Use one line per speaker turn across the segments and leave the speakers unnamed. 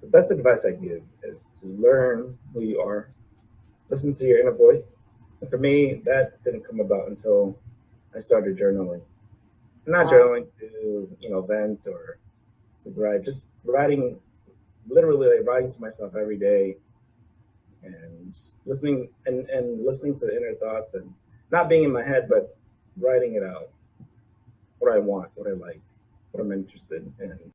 the best advice I give is to learn who you are, listen to your inner voice. And for me, that didn't come about until I started journaling. Not
Uh,
journaling to, vent or to write, just writing, literally like writing to myself every day and just listening and listening to the inner thoughts and not being in my head, but writing it out. What I want, what I like, what I'm interested in.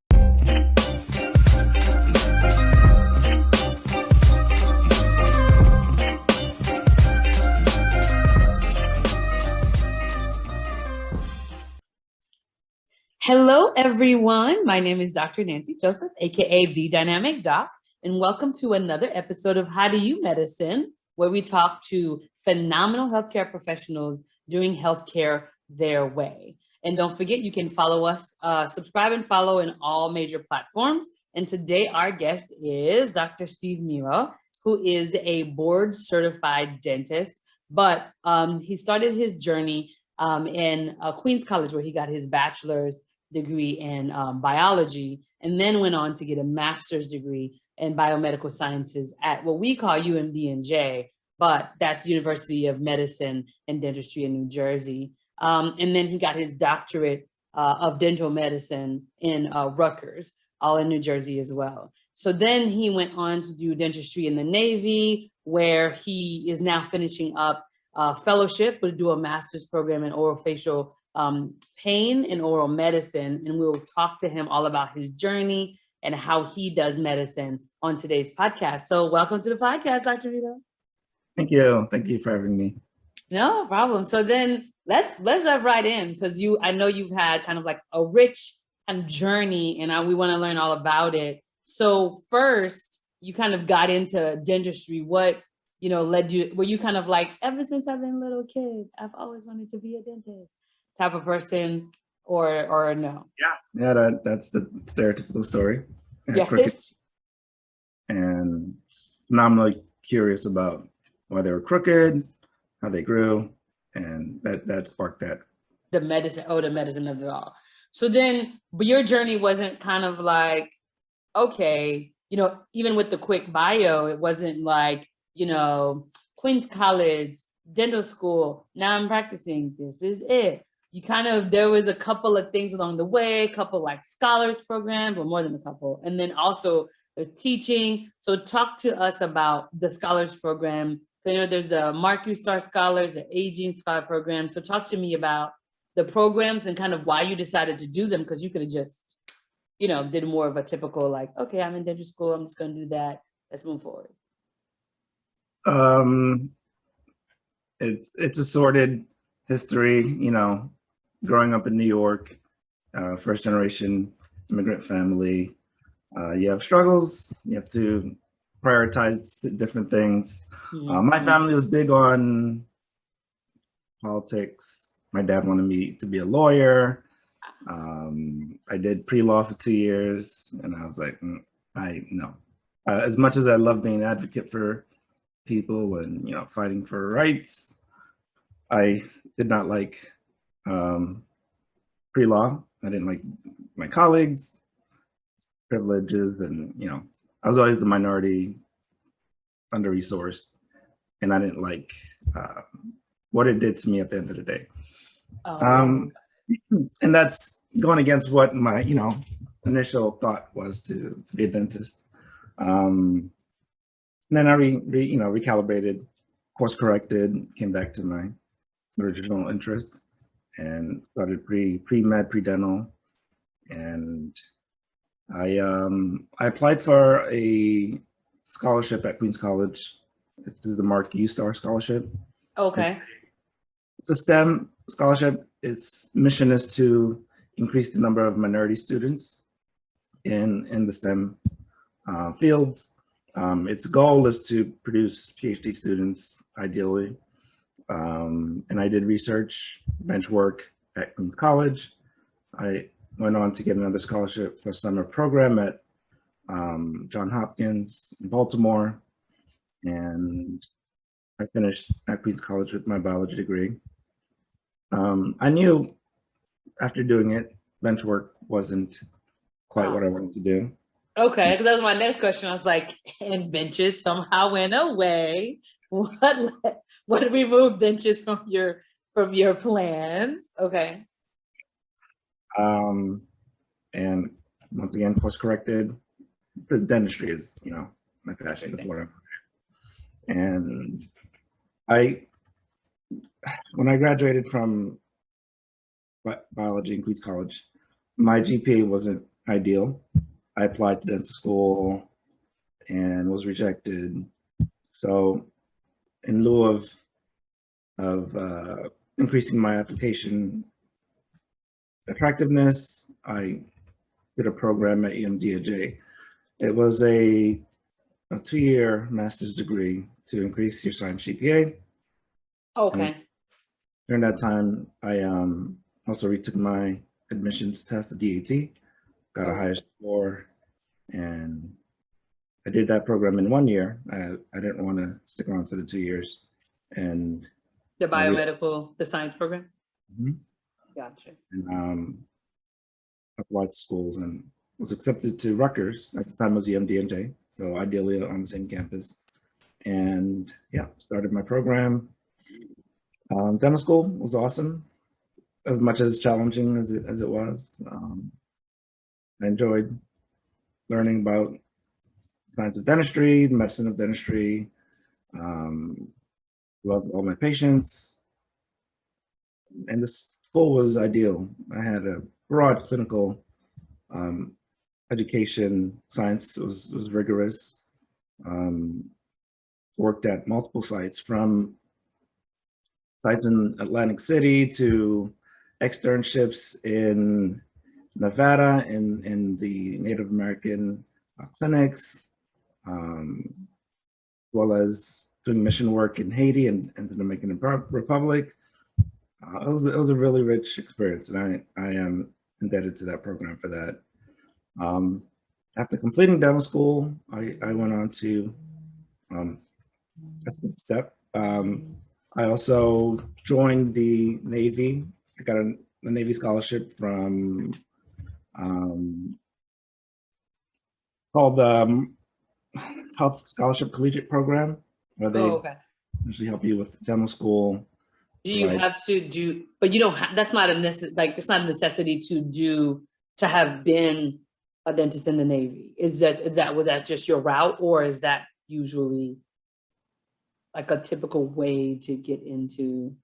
Hello, everyone. My name is Dr. Nancy Joseph, aka The Dynamic Doc, and welcome to another episode of How Do You Medicine, where we talk to phenomenal healthcare professionals doing healthcare their way. And don't forget, you can follow us, subscribe and follow in all major platforms. And today, our guest is Dr. Steve Milord, who is a board certified dentist, but he started his journey in Queens College, where he got his bachelor's degree in biology, and then went on to get a master's degree in biomedical sciences at what we call UMDNJ, but that's University of Medicine and Dentistry in New Jersey. And then he got his doctorate of dental medicine in Rutgers, all in New Jersey as well. So then he went on to do dentistry in the Navy, where he is now finishing up fellowship, but do a master's program in orofacial pain and oral medicine. And we'll talk to him all about his journey and how he does medicine on today's podcast. So welcome to the podcast, Dr. Vito.
Thank you. Thank you for having me.
No problem. So then let's dive right in, because I know you've had kind of like a rich kind of journey, and we want to learn all about it. So first, you kind of got into dentistry. What led you? Were you kind of like, ever since I've been a little kid, I've always wanted to be a dentist type of person, or no?
Yeah, that's the stereotypical story.
Yes.
And phenomenally curious about why they were crooked, how they grew, and that sparked that.
The medicine of it all. So then, but your journey wasn't kind of like, okay, even with the quick bio, it wasn't like, Queens College, dental school, now I'm practicing, this is it. There was a couple of things along the way, a couple like scholars programs, or more than a couple, and then also the teaching. So talk to us about the scholars program. There's the Mark U Star Scholars, the Aging Scholar program. So talk to me about the programs and kind of why you decided to do them, because you could have just, did more of a typical like, okay, I'm in dental school, I'm just going to do that. Let's move forward.
It's a sordid history, growing up in New York, first generation immigrant family. You have struggles, you have to prioritize different things.
Mm-hmm.
My family was big on politics. My dad wanted me to be a lawyer. I did pre-law for 2 years, and I was like, no. As much as I love being an advocate for people and fighting for rights, I did not like pre-law. I didn't like my colleagues, privileges, and I was always the minority, under-resourced, and I didn't like what it did to me at the end of the day. And that's going against what my initial thought was to be a dentist. And then I recalibrated, course corrected, came back to my original interest, and started pre-med, pre-dental. And I applied for a scholarship at Queens College. It's the Mark U Star Scholarship.
Okay.
It's a STEM scholarship. Its mission is to increase the number of minority students in the STEM fields. Its goal is to produce PhD students, ideally. And I did research, bench work at Queens College. I went on to get another scholarship for a summer program at Johns Hopkins in Baltimore. And I finished at Queens College with my biology degree. I knew after doing it, bench work wasn't quite what I wanted to do.
Okay, because that was my next question. I was like, and benches somehow went away. What removed benches from your plans? Okay.
And once again, course corrected. The dentistry is, my passion. Is what I'm. And when I graduated from biology in Queens College, my GPA wasn't ideal. I applied to dental school and was rejected. So, in lieu of increasing my application attractiveness, I did a program at EMDAJ. It was a 2-year master's degree to increase your science GPA.
Okay.
And during that time, I also retook my admissions test, the DAT, got a higher score, and I did that program in 1 year. I didn't want to stick around for the 2 years. And
the biomedical, the science program?
Mhm.
Gotcha.
And applied to schools and was accepted to Rutgers. At the time it was EMDNJ, so ideally on the same campus. And yeah, started my program. Dental school was awesome, as much as challenging as it was. I enjoyed learning about science of dentistry, medicine of dentistry. Loved all my patients, and the school was ideal. I had a broad clinical education. Science was rigorous. Worked at multiple sites, from sites in Atlantic City to externships in Nevada in the Native American clinics, as well as doing mission work in Haiti and the Dominican Republic. It was a really rich experience, and I am indebted to that program for that. After completing dental school, I went on to that's a good step. I also joined the Navy. I got a Navy scholarship from called the Health Scholarship Collegiate Program, where they usually help you with dental school.
Do you have to do, but you don't have, that's not a it's not a necessity to have been a dentist in the Navy. Was that just your route, or is that usually like a typical way to get into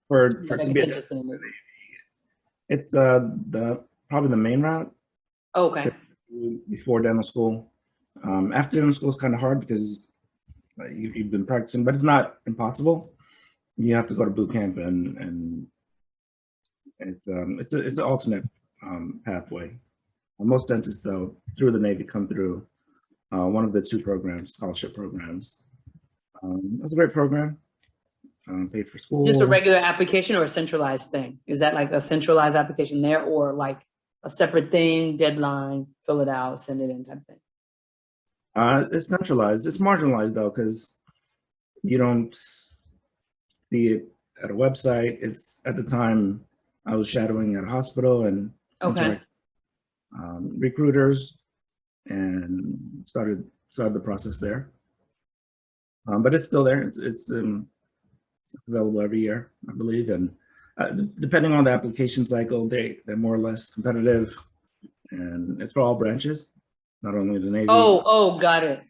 for to be a dentist in the Navy? It's probably the main route.
Okay.
Before dental school. After dental school is kind of hard because you've been practicing, but it's not impossible. You have to go to boot camp, and it's an alternate pathway. Most dentists, though, through the Navy come through one of the 2 programs, scholarship programs. That's a great program. Paid for school.
Just a regular application or a centralized thing? Is that like a centralized application there, or like a separate thing, deadline, fill it out, send it in type thing?
It's centralized. It's marginalized, though, because you don't see it at a website. It's, at the time, I was shadowing at a hospital and recruiters, and started the process there. But it's still there. It's available every year, I believe, and depending on the application cycle, they're more or less competitive, and it's for all branches, not only the Navy.
Oh, got it.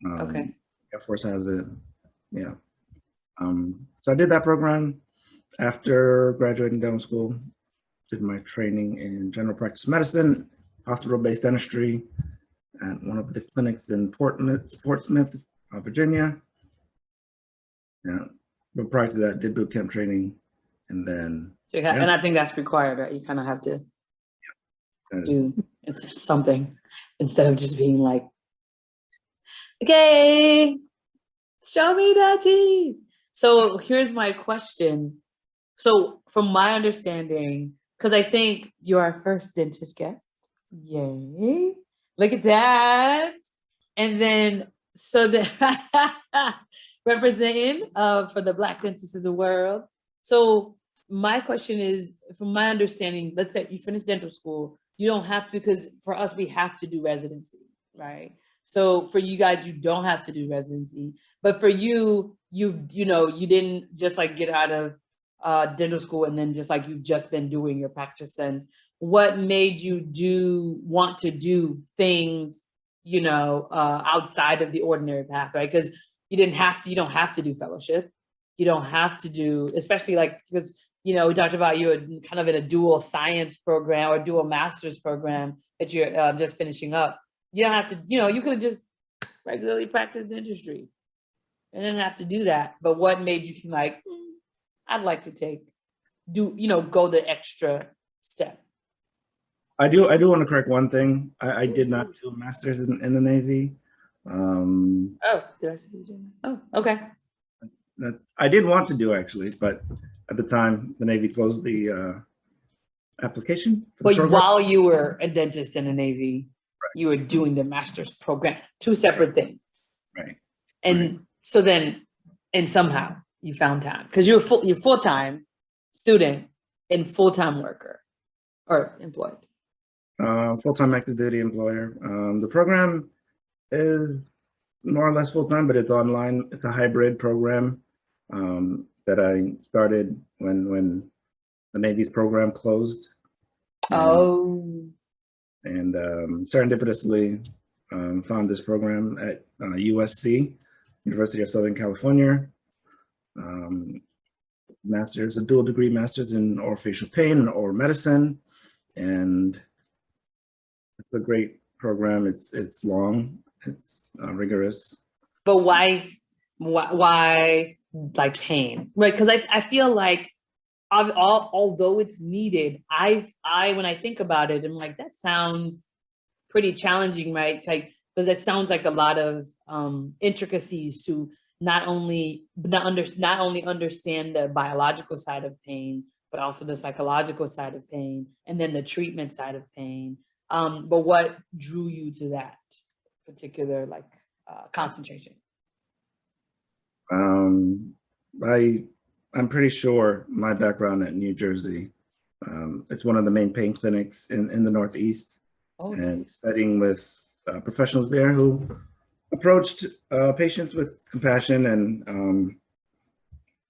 Okay.
Air Force has it. Yeah. So I did that program. After graduating dental school, did my training in general practice medicine, hospital-based dentistry at one of the clinics in Portsmouth, Virginia. Yeah. But prior to that, did boot camp training, and then.
And I think that's required, right? You kind of have to do something instead of just being like, okay, show me that teeth. So here's my question. So from my understanding, because I think you're our first dentist guest. Yay. Look at that. And then, so the representing for the Black dentists of the world. So my question is, from my understanding, let's say you finish dental school, you don't have to, because for us, we have to do residency, right? So for you guys, you don't have to do residency, but for you, you know, you didn't just like get out of dental school and then just like you've just been doing your practice since. What made you want to do things, you know, outside of the ordinary path, right? Because you don't have to do fellowship. You don't have to do, especially like, because, you know, we talked about you kind of in a dual science program or dual master's program that you're just finishing up. You don't have to, you know, you could have just regularly practiced dentistry and didn't have to do that. But what made you like, I'd like to go the extra step?
I do want to correct one thing. I did not do a master's in the Navy.
Oh, did I say you did? Oh, okay.
That I did want to do actually, but at the time the Navy closed the application for the
But
program.
while you were a dentist in the Navy, you were doing the master's program, two separate things.
Right.
And so then, and somehow you found time because you're full-time student and full-time worker or employed.
Full-time active duty employer. The program is more or less full-time, but it's online. It's a hybrid program that I started when the Navy's program closed. And serendipitously found this program at USC, University of Southern California. Master's, a dual degree master's in orofacial pain and oral medicine. And it's a great program. It's long, it's rigorous.
But why like pain? Right? Because I feel like although it's needed, when I think about it, I'm like, that sounds pretty challenging, right? Like, because it sounds like a lot of intricacies to not only understand the biological side of pain, but also the psychological side of pain, and then the treatment side of pain. But what drew you to that particular concentration?
I'm pretty sure my background at New Jersey, it's one of the main pain clinics in the Northeast, and studying with professionals there who approached patients with compassion. And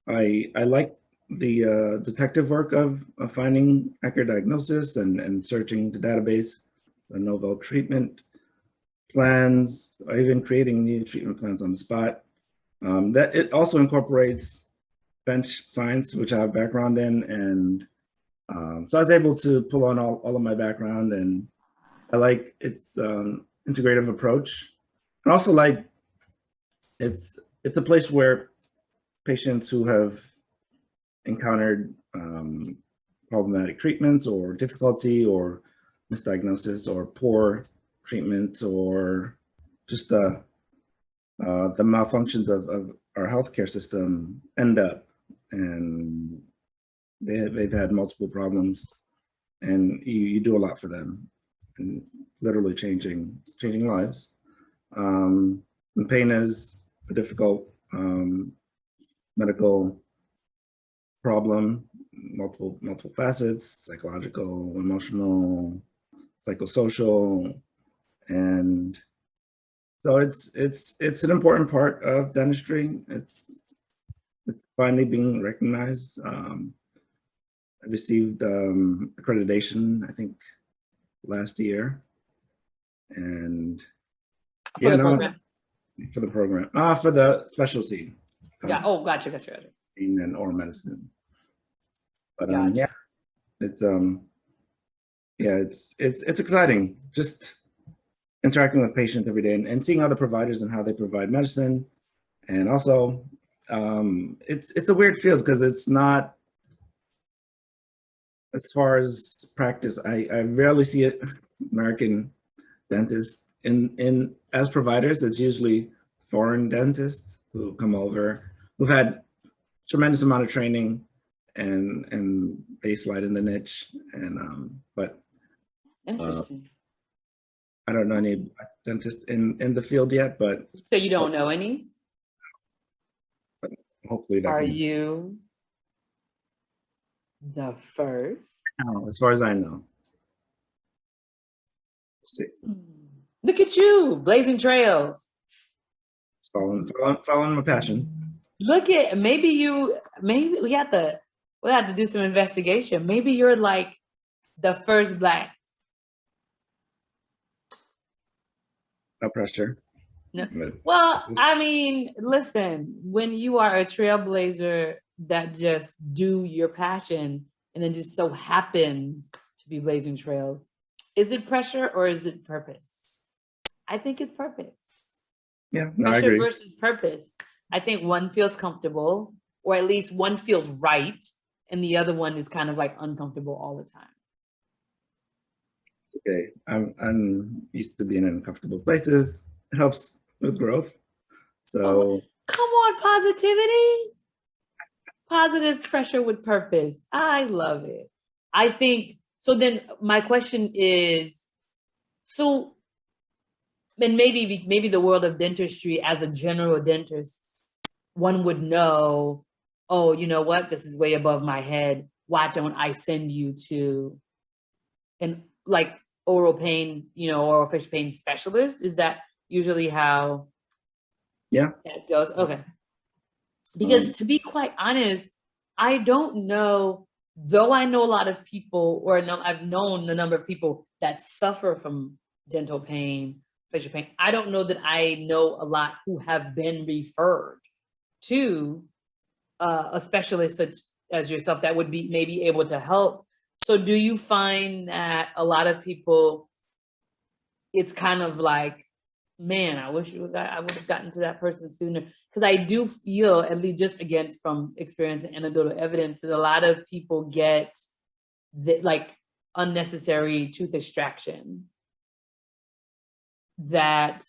I like the detective work of finding accurate diagnosis and searching the database, the novel treatment plans, or even creating new treatment plans on the spot. That it also incorporates bench science, which I have background in, and so I was able to pull on all of my background, and I like its integrative approach. And also like it's a place where patients who have encountered problematic treatments or difficulty or misdiagnosis or poor treatments or just the malfunctions of our healthcare system end up, and they've had multiple problems, and you do a lot for them, and literally changing lives. And pain is a difficult medical problem, multiple facets: psychological, emotional, psychosocial, and so it's an important part of dentistry. It's finally being recognized. I received accreditation, I think, last year, and
For the program?
For the program, for the specialty.
Yeah. Oh, gotcha.
Pain and oral medicine. But
Gotcha.
it's exciting just interacting with patients every day and seeing other providers and how they provide medicine. And also, it's a weird field because it's not, as far as practice, I rarely see it, American dentists in as providers. It's usually foreign dentists who come over, who've had tremendous amount of training, and they slide in the niche. And but
Interesting.
I don't know any dentists in the field yet, but
So you don't know any?
hopefully that
Are
can,
you the first?
as far as I know. See,
Look at you, blazing trails.
it's following my passion.
Look at maybe we have to do some investigation. Maybe you're like the first Black.
No pressure.
No.
But
Well, I mean, listen, when you are a trailblazer that just do your passion and then just so happens to be blazing trails, is it pressure or is it purpose? I think it's purpose.
yeah, no, I
Pressure
agree.
versus purpose. I think one feels comfortable, or at least one feels right, and the other one is kind of like uncomfortable all the time.
Okay, I'm used to being in comfortable places. It helps with growth. So
Come on, positivity. Positive pressure with purpose. I love it. I think so. Then my question is, so, and maybe the world of dentistry as a general dentist, one would know, oh, you know what? This is way above my head. Why don't I send you to an like oral pain, oral fish pain specialist? Is that usually how
yeah,
that goes? Okay. Because to be quite honest, I don't know, though I know a lot of people, or no, I've known the number of people that suffer from dental pain, facial pain. I don't know that I know a lot who have been referred to a specialist such as yourself that would be maybe able to help. So do you find that a lot of people, it's kind of like, man, I wish I would have gotten to that person sooner? Because I do feel, at least just again from experience and anecdotal evidence, that a lot of people get like unnecessary tooth extractions that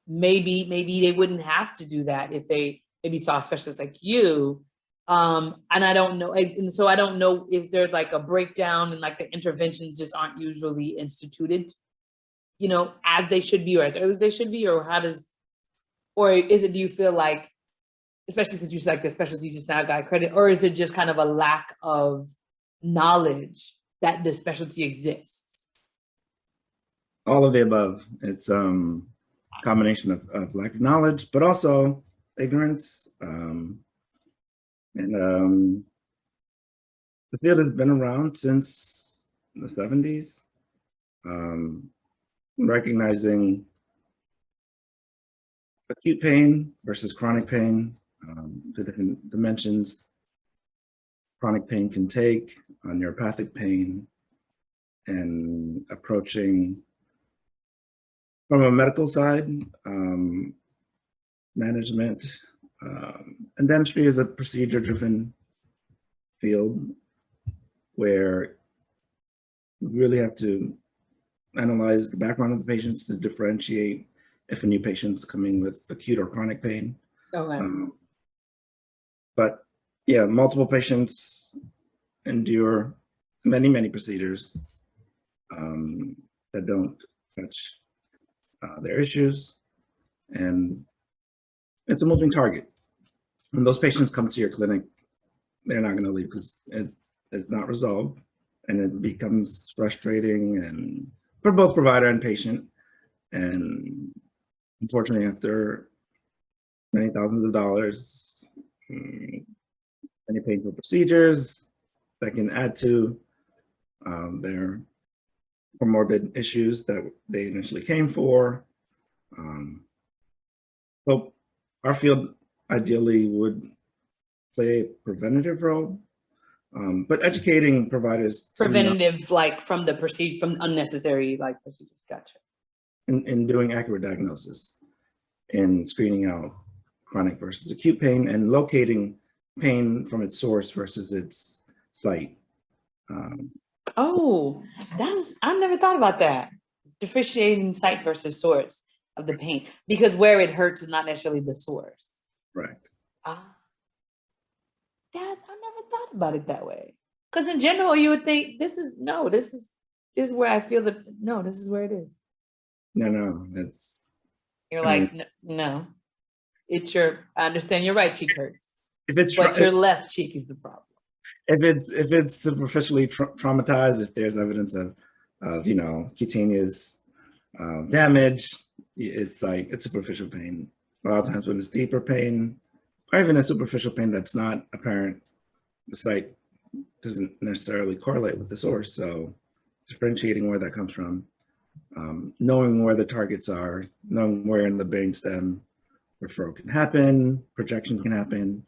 maybe they wouldn't have to do that if they maybe saw a specialist like you. And I don't know, and so I don't know if there's like a breakdown and like the interventions just aren't usually instituted, as they should be, or as early as they should be, or or is it, do you feel like, especially since you said like the specialty just now got credit, or is it just kind of a lack of knowledge that the specialty exists?
all of the above. It's combination of lack of knowledge, but also ignorance. And the field has been around since the 70s, recognizing acute pain versus chronic pain, the different dimensions chronic pain can take, neuropathic pain, and approaching from a medical side, management, and dentistry is a procedure-driven field where you really have to analyze the background of the patients to differentiate if a new patient's coming with acute or chronic pain.
Okay.
But yeah, multiple patients endure many procedures that don't touch their issues, and it's a moving target. When those patients come to your clinic, they're not going to leave because it's not resolved, and it becomes frustrating and for both provider and patient. And unfortunately, after many thousands of dollars, many painful procedures that can add to their comorbid issues that they initially came for. So our field ideally would play a preventative role, but educating providers
Preventative, like from unnecessary like procedures. Gotcha.
in doing accurate diagnosis and screening out chronic versus acute pain and locating pain from its source versus its site.
I've never thought about that. Differentiating site versus source of the pain, because where it hurts is not necessarily the source.
Right.
I've never thought about it that way. Because in general, you would think this is where I feel that, no, this is where it is.
No, that's.
You're no, it's I understand your right cheek hurts,
But
your left cheek is the problem.
If it's superficially traumatized, if there's evidence of cutaneous damage, it's like it's superficial pain. A lot of times when it's deeper pain, or even a superficial pain that's not apparent, the site doesn't necessarily correlate with the source. So differentiating where that comes from, knowing where the targets are, knowing where in the brainstem referral can happen, projection can happen,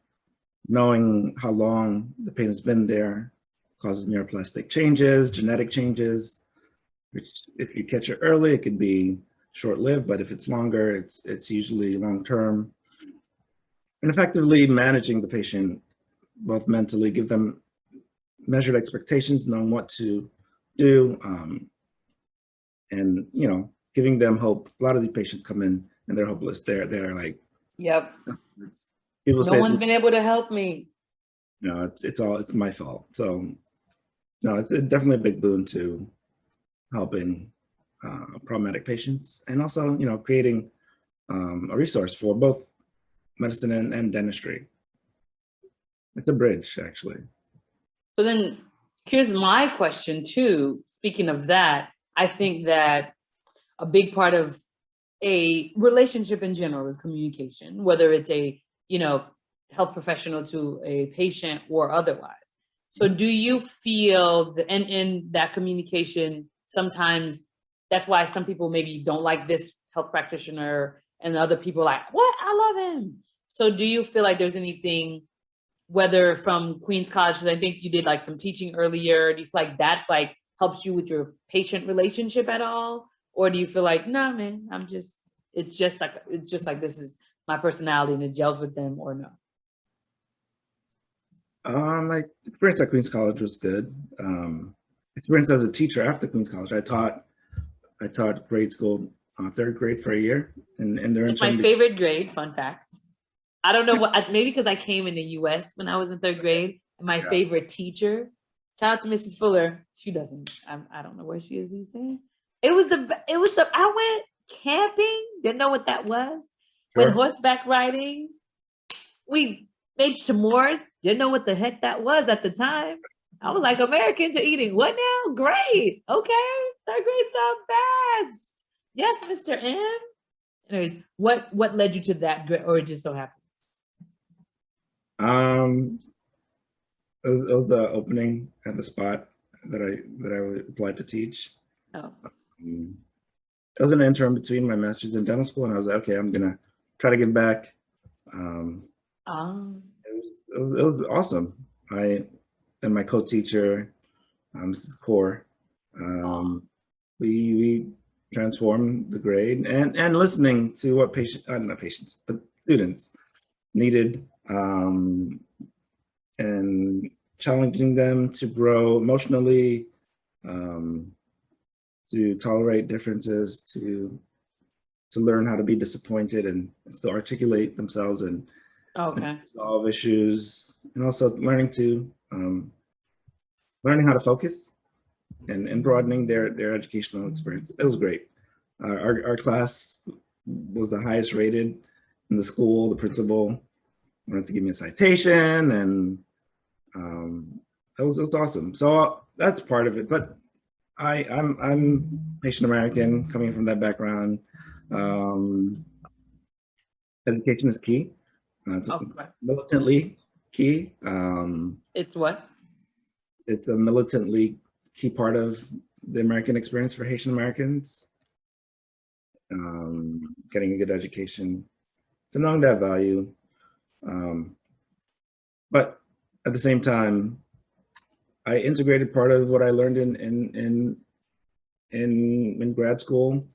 knowing how long the pain has been there, causes neuroplastic changes, genetic changes, which if you catch it early, it could be short-lived, but if it's longer, it's usually long-term. And effectively managing the patient, both mentally, give them measured expectations, knowing what to do, and giving them hope. A lot of these patients come in and they're hopeless. They're like,
Yep.
People
No
say
one's been able to help me.
it's my fault. So no, it's definitely a big boon to helping problematic patients, and also creating a resource for both medicine and dentistry. It's a bridge, actually.
So then here's my question too. Speaking of that, I think that a big part of a relationship in general is communication, whether it's a, health professional to a patient or otherwise. So do you feel that, and in that communication, sometimes that's why some people maybe don't like this health practitioner and other people are like, what? I love him. So do you feel like there's anything, whether from Queens College, because I think you did like some teaching earlier, do you feel like that's like helps you with your patient relationship at all? Or do you feel like, nah, man, it's just like this is my personality and it gels with them, or no?
My experience at Queens College was good. Experience as a teacher after Queens College, I taught grade school, third grade for a year, and
It's my favorite grade. Fun fact. I don't know what, maybe because I came in the U.S. when I was in third grade, and my favorite teacher, shout out to Mrs. Fuller. She doesn't. I don't know where she is these days. It was the. I went camping. Didn't know what that was. Went horseback riding. We made s'mores. Didn't know what the heck that was at the time. I was like, Americans are eating what now? Great. Okay. Third grade's the best. Yes, Mr. M. Anyways, what led you to that grade, or it just so happens?
It was the opening at the spot that I applied to teach.
Oh.
It was an interim between my master's in dental school, and I was like, okay, I'm gonna try to give back. It was awesome. I and my co-teacher, Mrs. Kaur, we transformed the grade and listening to what not patients, but students needed, and challenging them to grow emotionally, to tolerate differences, to learn how to be disappointed and still articulate themselves and solve issues, and also learning how to focus and broadening their educational experience. It was great. Our class was the highest rated in the school. The principal wanted to give me a citation, and it was awesome. So that's part of it. But I'm Haitian American, coming from that background. Education is key. It's militantly key.
It's what?
It's a militantly key part of the American experience for Haitian Americans. Getting a good education. So knowing that value. But at the same time, I integrated part of what I learned in grad school,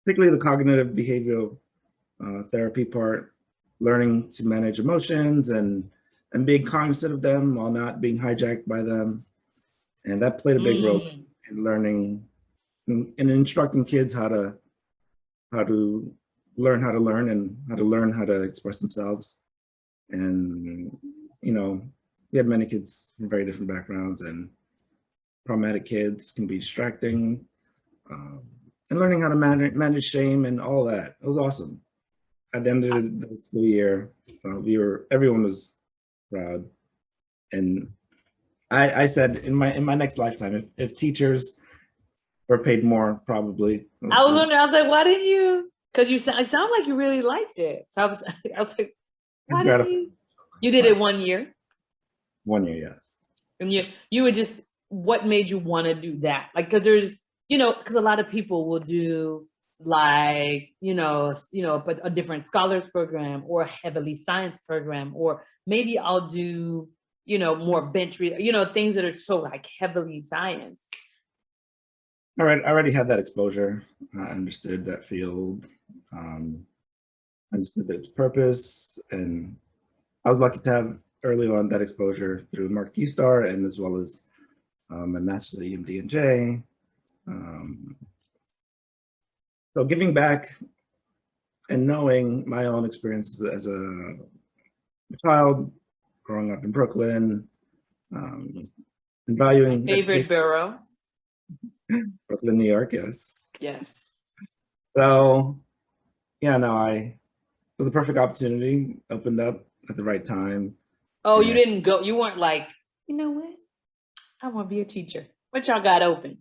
particularly the cognitive behavioral therapy part, learning to manage emotions and being cognizant of them while not being hijacked by them. And that played a big role in learning and instructing kids how to learn how to learn and how to learn how to express themselves. And we had many kids from very different backgrounds, and problematic kids can be distracting, and learning how to manage shame and all that. It was awesome. At the end of the school year, everyone was proud, and I said in my next lifetime, if teachers or paid more probably.
I was wondering, I was like, why didn't you? Because it sound like you really liked it. So I was like, why didn't you? You did it 1 year?
1 year, yes.
And you would just, what made you want to do that? Like, because there's, because a lot of people will do like, but a different scholars program or heavily science program, or maybe I'll do, more bench, things that are so like heavily science.
All right, I already had that exposure. I understood that field, understood its purpose, and I was lucky to have early on that exposure through Mark Q-Star and as well as a master's at EMD&J. So giving back and knowing my own experiences as a child, growing up in Brooklyn, and valuing
my favorite borough.
Brooklyn, New York, yes.
Yes.
So, yeah, no, it was a perfect opportunity, opened up at the right time.
Oh, you didn't go, you weren't like, you know what? I want to be a teacher. What y'all got open?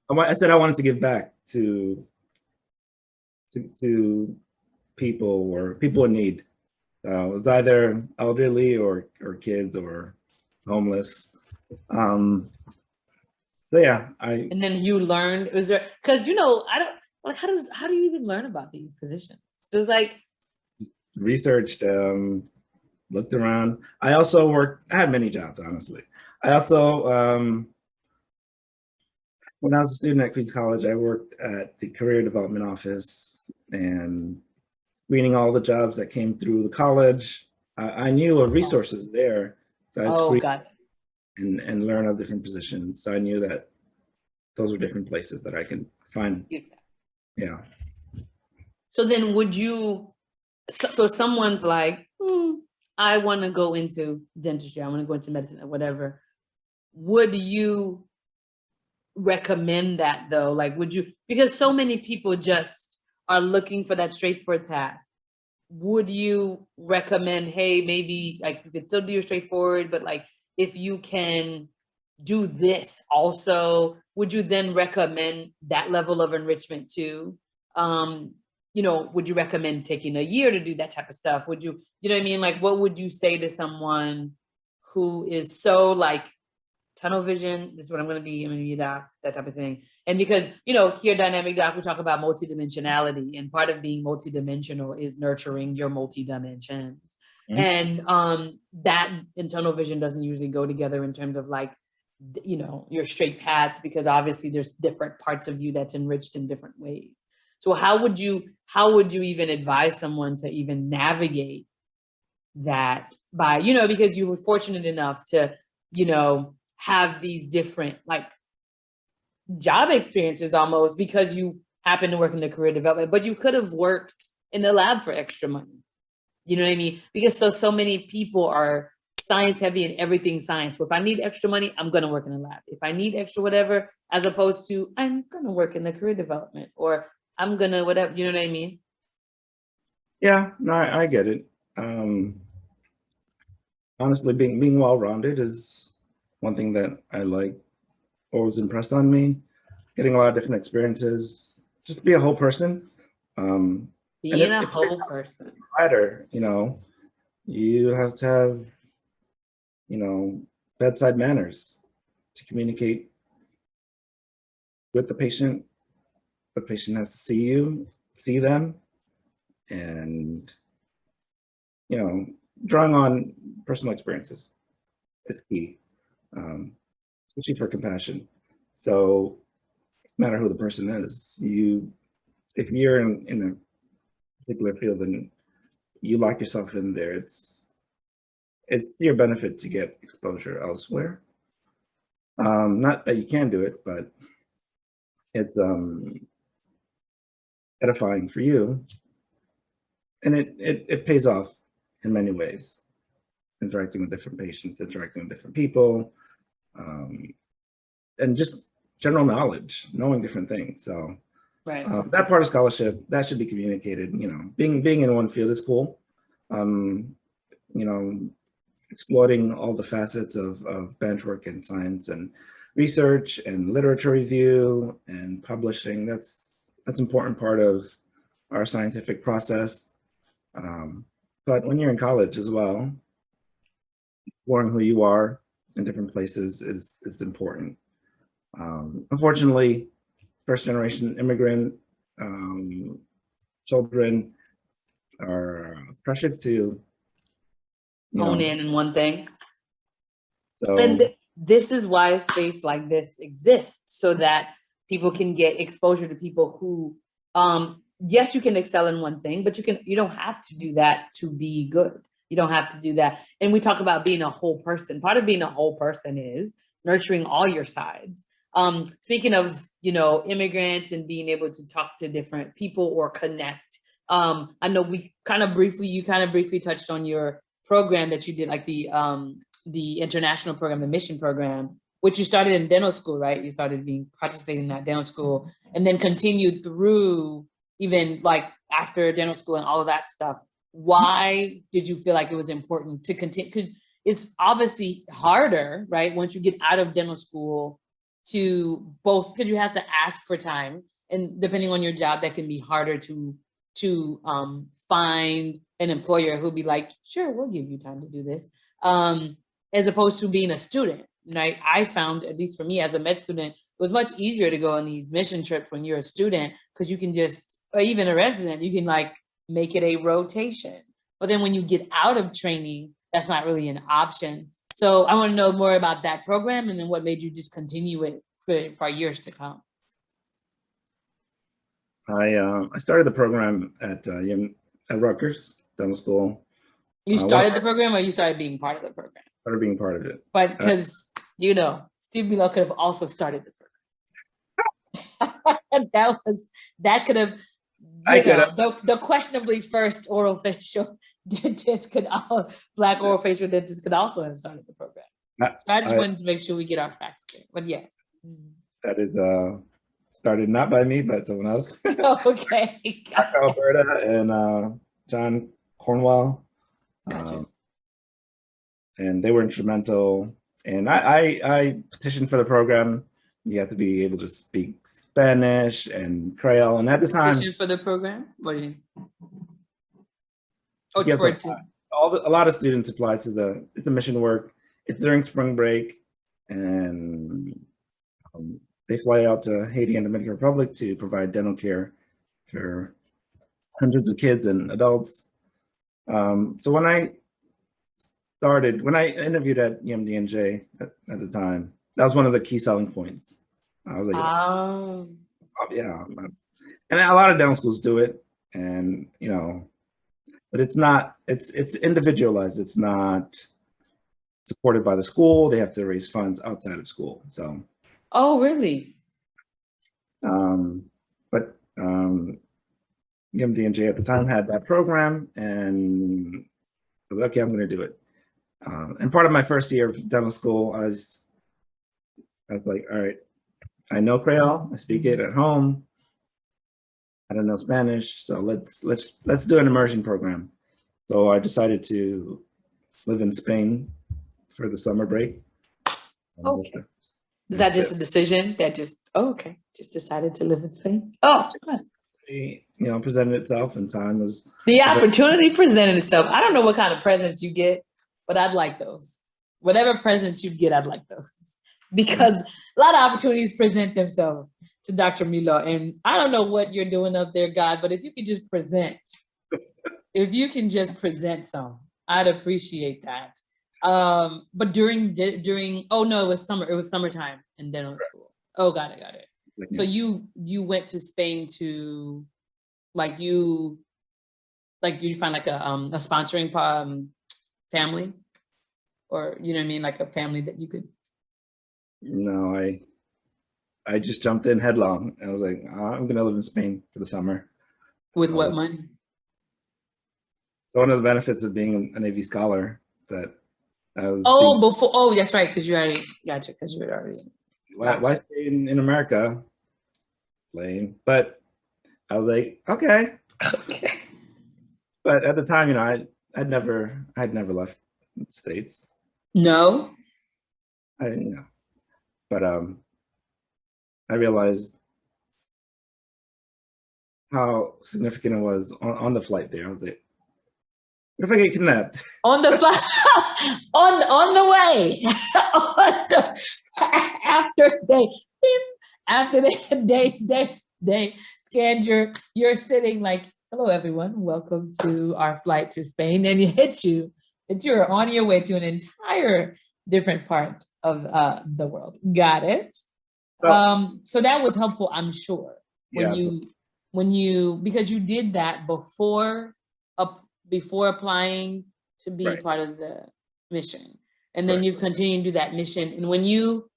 I said I wanted to give back to people or people in need. It was either elderly or kids or homeless. So yeah,
and then you learned, was there, because I don't like, how do you even learn about these positions? There's like
researched, looked around. I also I had many jobs, honestly. I also when I was a student at Queens College, I worked at the career development office and screening all the jobs that came through the college. I knew of resources there, so I'd screen and learn of different positions. So I knew that those were different places that I can find. Yeah.
So then would you, so someone's like, I want to go into dentistry, I want to go into medicine or whatever. Would you recommend that though? Like, would you, because so many people just are looking for that straightforward path. Would you recommend, hey, maybe like you could still do your straightforward, but like if you can do this also, would you then recommend that level of enrichment too? Would you recommend taking a year to do that type of stuff? Would you, you know what I mean? Like, what would you say to someone who is so like tunnel vision, this is what I'm going to be that type of thing. And because, here Dynamic Doc, we talk about multidimensionality, and part of being multidimensional is nurturing your multidimensions. Mm-hmm. And that and tunnel vision doesn't usually go together in terms of like, your straight paths, because obviously there's different parts of you that's enriched in different ways. So how would you even advise someone to even navigate that by, because you were fortunate enough to, have these different like job experiences almost because you happen to work in the career development, but you could have worked in the lab for extra money. You know what I mean? Because so many people are science heavy and everything science. Well, if I need extra money, I'm going to work in the lab. If I need extra whatever, as opposed to I'm going to work in the career development, or I'm going to whatever, you know what I mean?
Yeah, no, I get it. Honestly, being well-rounded is one thing that I like, always impressed on me. Getting a lot of different experiences, just be a whole person.
Being a whole person.
Matter, you have to have, bedside manners to communicate with the patient. The patient has to see them, and drawing on personal experiences is key, especially for compassion. So no matter who the person is, if you're in a particular field and you lock yourself in there, it's your benefit to get exposure elsewhere. Not that you can do it, but it's edifying for you, and it pays off in many ways. Interacting with different patients, interacting with different people, and just general knowledge, knowing different things. So
right.
That part of scholarship, that should be communicated. Being in one field is cool. Exploiting all the facets of bench work and science and research and literature review and publishing. That's an important part of our scientific process. But when you're in college as well, exploring who you are in different places is important. Unfortunately, first generation immigrant children are pressured to
Hone in one thing.
So
And this is why a space like this exists, so that people can get exposure to people who, yes, you can excel in one thing, but you don't have to do that to be good. You don't have to do that. And we talk about being a whole person. Part of being a whole person is nurturing all your sides. Speaking of, immigrants and being able to talk to different people or connect. I know you kind of briefly touched on your program that you did, like the international program, the mission program, which you started in dental school, right? You started participating in that dental school and then continued through even like after dental school and all of that stuff. Why did you feel like it was important to continue? Because it's obviously harder, right? Once you get out of dental school to both, because you have to ask for time, and depending on your job, that can be harder to find an employer who'll be like, sure, we'll give you time to do this. As opposed to being a student, right? I found, at least for me as a med student, it was much easier to go on these mission trips when you're a student, because you can or even a resident, you can like make it a rotation. But then when you get out of training, that's not really an option. So I want to know more about that program, and then what made you just continue it for years to come.
I started the program at Rutgers Dental School.
You started the program, or you started being part of the program?
Started being part of it.
But because, Steve Milord could have also started the program. That could have, the questionably first orophacial dentist Black orophacial dentist could also have started the program. I just wanted to make sure we get our facts clear, but yes.
That is started not by me, but someone else.
Okay.
Alberta and John Cornwell.
Gotcha.
And they were instrumental. And I petitioned for the program. You have to be able to speak Spanish and Creole. And at the time,
petition for the program? What do you mean?
Oh, a lot of students apply to it's a mission work. It's during spring break, and they fly out to Haiti and Dominican Republic to provide dental care for hundreds of kids and adults. So when I interviewed at UMDNJ at the time, that was one of the key selling points. I was like, oh, yeah. And a lot of dental schools do it, and but it's individualized. It's not supported by the school. They have to raise funds outside of school. So.
Oh, really?
But UMDNJ at the time had that program, and I was like, okay, I'm going to do it. And part of my first year of dental school, I was like, all right, I know Creole, I speak it at home. I don't know Spanish, so let's do an immersion program. So I decided to live in Spain for the summer break.
Okay. Is that just a decision that just decided to live in Spain? Oh,
it presented itself, and time was
the opportunity presented itself. I don't know what kind of presents you get, but I'd like those. Whatever presents you get, I'd like those, because a lot of opportunities present themselves to Dr. Milord. And I don't know what you're doing up there, God, but if you could just present, some, I'd appreciate that. But during oh no, it was summertime in dental school. Oh, got it. So you went to Spain to you find like a sponsoring family, or you know what I mean, like a family that you could.
No, I just jumped in headlong. I was like, I'm gonna live in Spain for the summer.
With what money?
So one of the benefits of being a Navy scholar that I was.
Oh, that's right, because you already gotcha. Because you had already.
Why stay in America? Lame. But I was like, okay. But at the time, I'd never left the States.
No.
I didn't. But I realized how significant it was on the flight there. I was like, what if I get kidnapped?
On the on the way. After they scanned you're sitting like, hello everyone, welcome to our flight to Spain, and it hits you that you're on your way to an entire different part of the world. Got it. So that was helpful, I'm sure, when you because you did that before applying to be part of the mission, and then you've continued to do that mission. And when you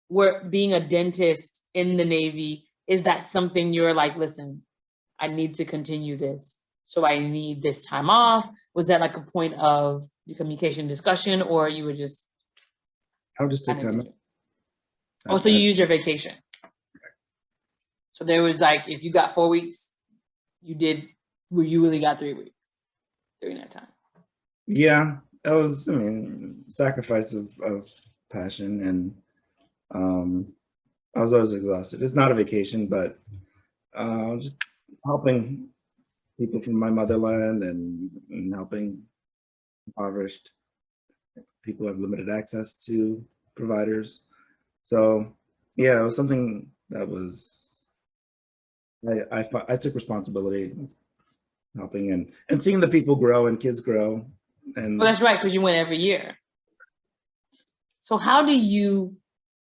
were being a dentist in the Navy, is that something you're like, listen, I need to continue this, so I need this time off? Was that like a point of the communication discussion, or you were just?
I would just take time off.
Oh, so you use your vacation. So there was like, if you got 4 weeks, you really got 3 weeks during that time.
Yeah, it was, I mean, sacrifice of passion, and I was always exhausted. It's not a vacation, but just helping people from my motherland and helping impoverished people who have limited access to providers. So yeah, it was something that was, I took responsibility, helping and seeing the people grow and kids grow. And
well, that's right, because you went every year. So how do you,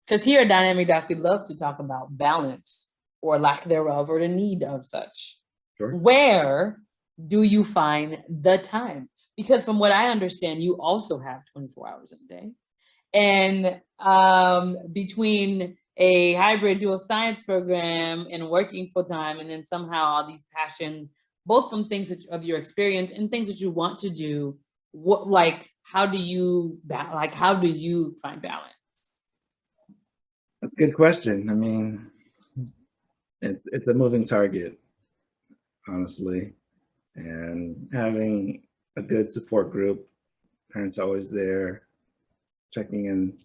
because here at Dynamic Doc, we love to talk about balance or lack thereof, or the need of such.
Sure.
Where do you find the time? Because from what I understand, you also have 24 hours in a day. And between a hybrid dual science program and working full time, and then somehow all these passions, both from things of your experience and things that you want to do, how do you find balance?
That's a good question. I mean, it's a moving target, honestly, and having a good support group, parents always there, checking in,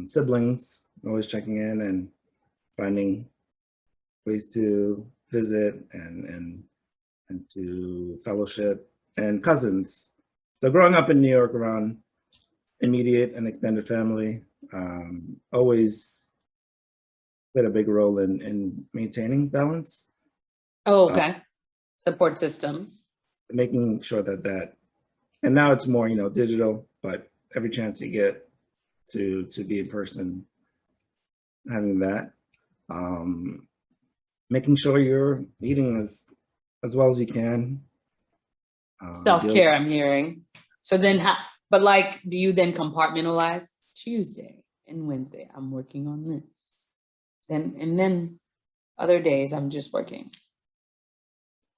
siblings always checking in and finding ways to visit and to fellowship, and cousins. So growing up in New York around immediate and extended family, always played a big role in maintaining balance.
Oh, okay. Support systems.
Making sure that, and now it's more, digital, but every chance you get to be in person, having that, making sure you're eating as well as you can.
Self-care, I'm hearing. So then do you then compartmentalize? Tuesday and Wednesday, I'm working on this. And then other days, I'm just working.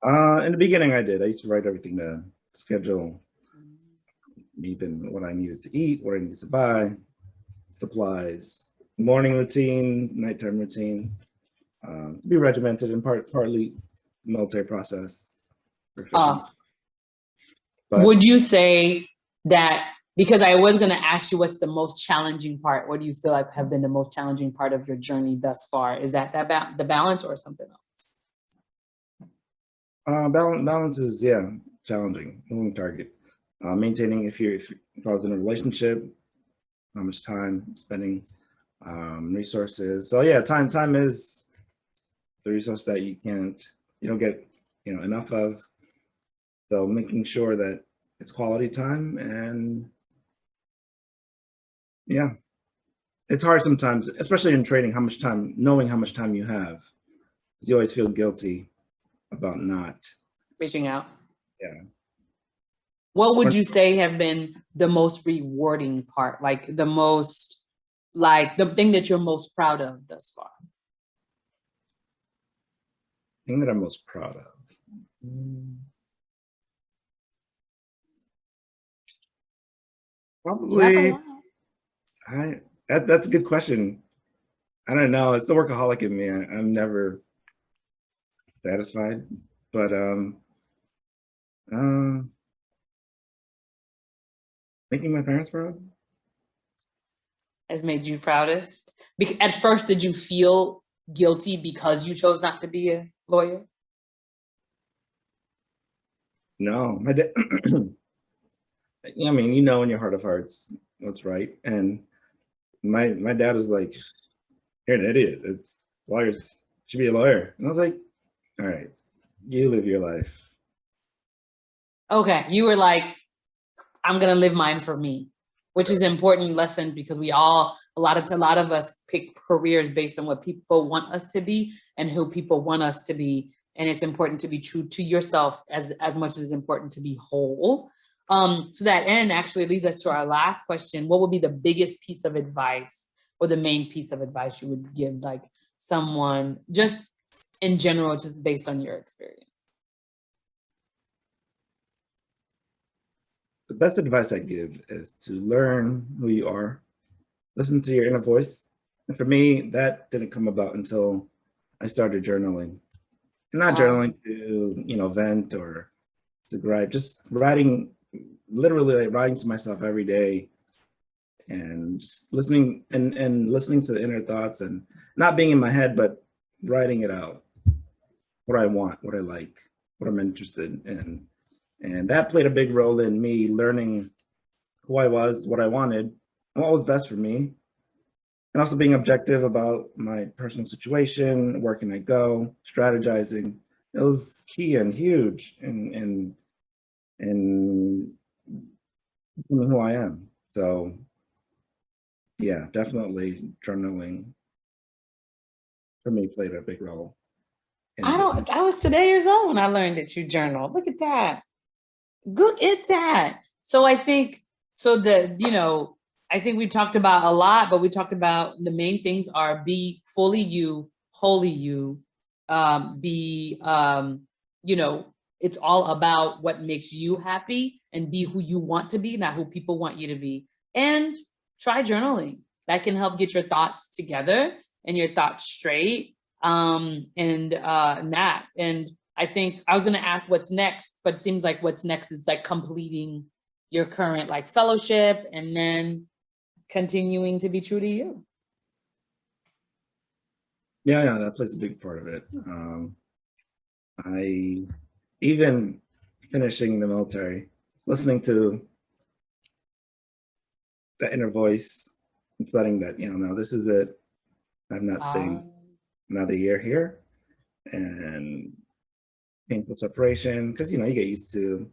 In the beginning, I did. I used to write everything down, schedule, even what I needed to eat, what I needed to buy, supplies, morning routine, nighttime routine, to be regimented and partly military process.
Would you say that, because I was going to ask you what's the most challenging part, what do you feel like have been the most challenging part of your journey thus far? Is that the balance or something else?
Balance is, challenging, moving target. Maintaining, if I was in a relationship, how much time spending, resources. So yeah, time is the resource that you don't get, enough of. So making sure that it's quality time, and yeah, it's hard sometimes, especially in training, knowing how much time you have. You always feel guilty about not
reaching out.
Yeah.
What would you say have been the most rewarding part? Like the thing that you're most proud of thus far?
Thing that I'm most proud of. Probably, that's a good question. I don't know. It's the workaholic in me. I'm never satisfied, but making my parents proud.
has made you proudest? At first, did you feel guilty because you chose not to be a lawyer?
No, my dad. I mean, you know, in your heart of hearts, what's right. And my dad was like, "You're an idiot. It's lawyers should be a lawyer." And I was like, "All right, you live your life."
Okay, you were like, I'm gonna live mine for me, which is an important lesson because a lot of us pick careers based on what people want us to be and who people want us to be. And it's important to be true to yourself as much as it's important to be whole. So that end actually leads us to our last question. What would be the biggest piece of advice or the main piece of advice you would give like someone just in general, just based on your experience?
The best advice I give is to learn who you are, listen to your inner voice. And for me, that didn't come about until I started journaling. And not journaling to, vent or to gripe, just writing, literally like writing to myself every day and just listening and listening to the inner thoughts and not being in my head, but writing it out. What I want, what I like, what I'm interested in. And that played a big role in me learning who I was, what I wanted, and what was best for me. And also being objective about my personal situation, where can I go, strategizing. It was key and huge in who I am. So yeah, definitely journaling for me played a big role.
I was today years old when I learned that you journal. Look at that. Look at that. So I think I think we talked about a lot, but we talked about the main things are be fully you, wholly you, it's all about what makes you happy and be who you want to be, not who people want you to be. And try journaling. That can help get your thoughts together and your thoughts straight. And I think I was going to ask what's next, but it seems like what's next is like completing your current like fellowship and then continuing to be true to you.
Yeah, that plays a big part of it. I even finishing the military, listening to the inner voice, and letting that, no, this is it. I'm not staying another year here. And painful separation, because you get used to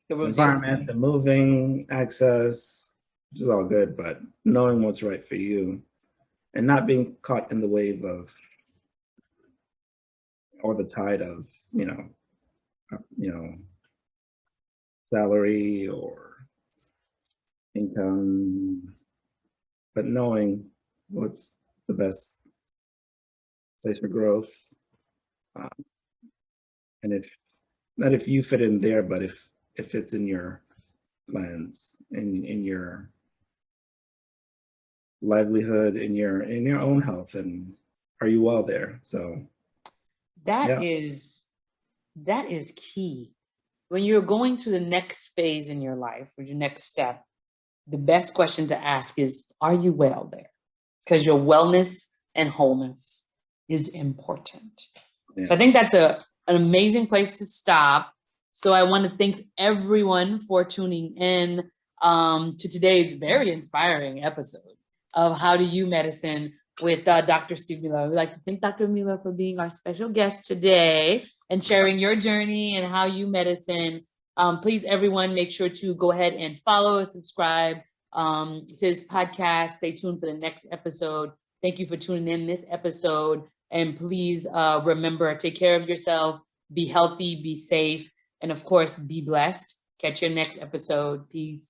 the environment, the moving, access, which is all good, but knowing what's right for you and not being caught in the wave of or the tide of salary or income, but knowing what's the best place for growth. And if you fit in there, but if it's in your plans, in your livelihood, in your own health, and are you well there? So
that is key. When you're going to the next phase in your life or your next step, the best question to ask is, are you well there? Because your wellness and wholeness is important. Yeah. So I think that's an amazing place to stop. So I want to thank everyone for tuning in to today's very inspiring episode of How Do You Medicine with Dr. Steve Milord. We'd like to thank Dr. Milord for being our special guest today and sharing your journey and how you medicine. Please, everyone, make sure to go ahead and follow, subscribe to his podcast. Stay tuned for the next episode. Thank you for tuning in this episode. And please remember, take care of yourself, be healthy, be safe, and of course, be blessed. Catch your next episode. Peace.